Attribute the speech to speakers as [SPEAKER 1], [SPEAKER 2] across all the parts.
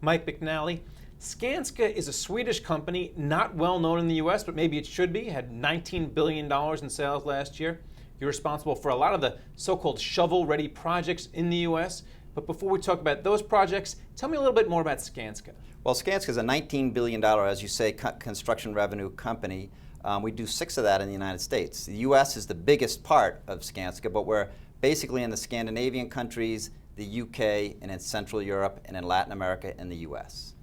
[SPEAKER 1] Mike McNally. Skanska is a Swedish company, not well known in the U.S., but maybe it should be. It had $19 billion in sales last year. You're responsible for a lot of the so-called shovel-ready projects in the U.S. But before we talk about those projects, tell me a little bit more about Skanska.
[SPEAKER 2] Well, Skanska is a $19 billion, as you say, construction revenue company. We do 6 of that in the United States. The U.S. is the biggest part of Skanska, but we're basically in the Scandinavian countries, the UK, and in Central Europe, and in Latin America, and the U.S.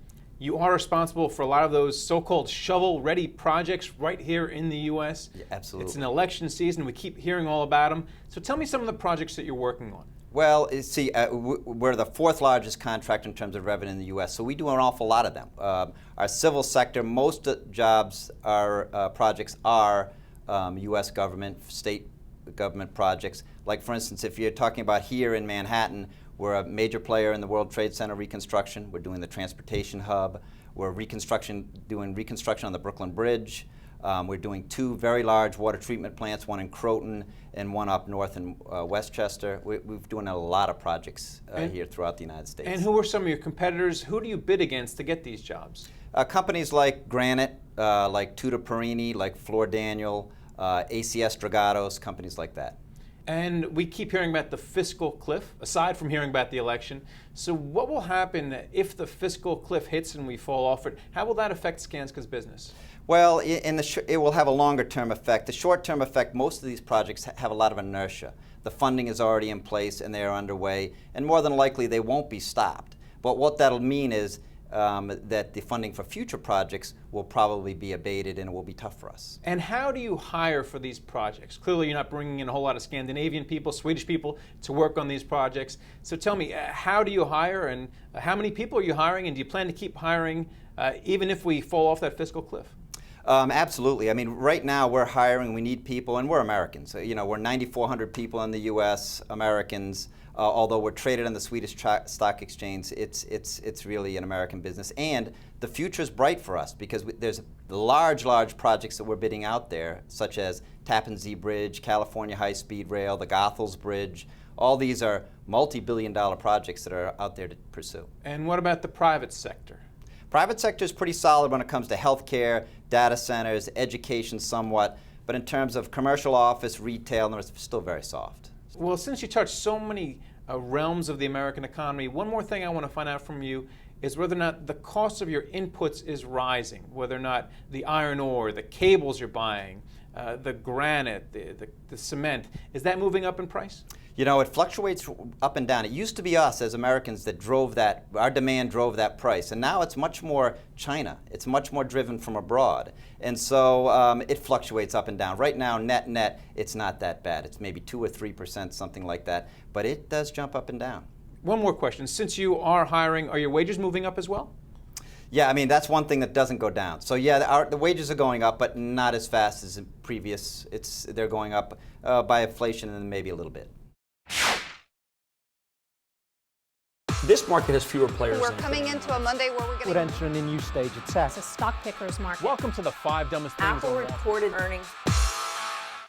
[SPEAKER 1] You are responsible for a lot of those so-called shovel-ready projects right here in the U.S.
[SPEAKER 2] Yeah, absolutely.
[SPEAKER 1] It's an election season. We keep hearing all about them. So tell me some of the projects that you're working on.
[SPEAKER 2] Well, see, we're the 4th largest contractor in terms of revenue in the U.S., so we do an awful lot of them. Our civil sector, most jobs, projects are U.S. government, state government projects. Like, for instance, if you're talking about here in Manhattan, we're a major player in the World Trade Center reconstruction. We're doing the transportation hub. We're doing reconstruction on the Brooklyn Bridge. We're doing 2 very large water treatment plants, one in Croton and one up north in Westchester. We've doing a lot of projects here throughout the United States.
[SPEAKER 1] And who are some of your competitors? Who do you bid against to get these jobs?
[SPEAKER 2] Companies like Granite, like Tudor Perini, like Floor Daniel, ACS Dragados, companies like that.
[SPEAKER 1] And we keep hearing about the fiscal cliff, aside from hearing about the election. So what will happen if the fiscal cliff hits and we fall off it? How will that affect Skanska's business?
[SPEAKER 2] Well, it will have a longer-term effect. The short-term effect, most of these projects have a lot of inertia. The funding is already in place and they are underway, and more than likely they won't be stopped. But what that'll mean is that the funding for future projects will probably be abated and it will be tough for us.
[SPEAKER 1] And how do you hire for these projects? Clearly you're not bringing in a whole lot of Scandinavian people, Swedish people to work on these projects. So tell me, how do you hire, and how many people are you hiring, and do you plan to keep hiring even if we fall off that fiscal cliff?
[SPEAKER 2] Absolutely. I mean, right now we're hiring, we need people, and we're Americans. You know, we're 9,400 people in the U.S., Americans. Although we're traded on the Swedish stock exchange, it's really an American business. And the future is bright for us because there's large projects that we're bidding out there, such as Tappan Zee Bridge, California High-Speed Rail, the Goethals Bridge. All these are multi-billion-dollar projects that are out there to pursue.
[SPEAKER 1] And what about the private sector?
[SPEAKER 2] Private sector is pretty solid when it comes to healthcare, data centers, education somewhat, but in terms of commercial office, retail, it's still very soft.
[SPEAKER 1] Well, since you touched so many realms of the American economy, one more thing I want to find out from you is whether or not the cost of your inputs is rising, whether or not the iron ore, the cables you're buying, the granite, the cement, is that moving up in price?
[SPEAKER 2] You know, it fluctuates up and down. It used to be us as Americans that drove that, our demand drove that price, and now it's much more China. It's much more driven from abroad. And so it fluctuates up and down. Right now, net, it's not that bad. It's maybe 2 or 3%, something like that, but it does jump up and down.
[SPEAKER 1] One more question. Since you are hiring, are your wages moving up as well?
[SPEAKER 2] Yeah, I mean, that's one thing that doesn't go down. So yeah, the wages are going up, but not as fast as in previous. They're going up by inflation and maybe a little bit.
[SPEAKER 3] This market has fewer players.
[SPEAKER 4] We're coming into a Monday where we're going
[SPEAKER 3] to enter in a new stage of tech.
[SPEAKER 5] It's a stock picker's market.
[SPEAKER 1] Welcome to the 5 dumbest things.
[SPEAKER 4] Apple reported earnings.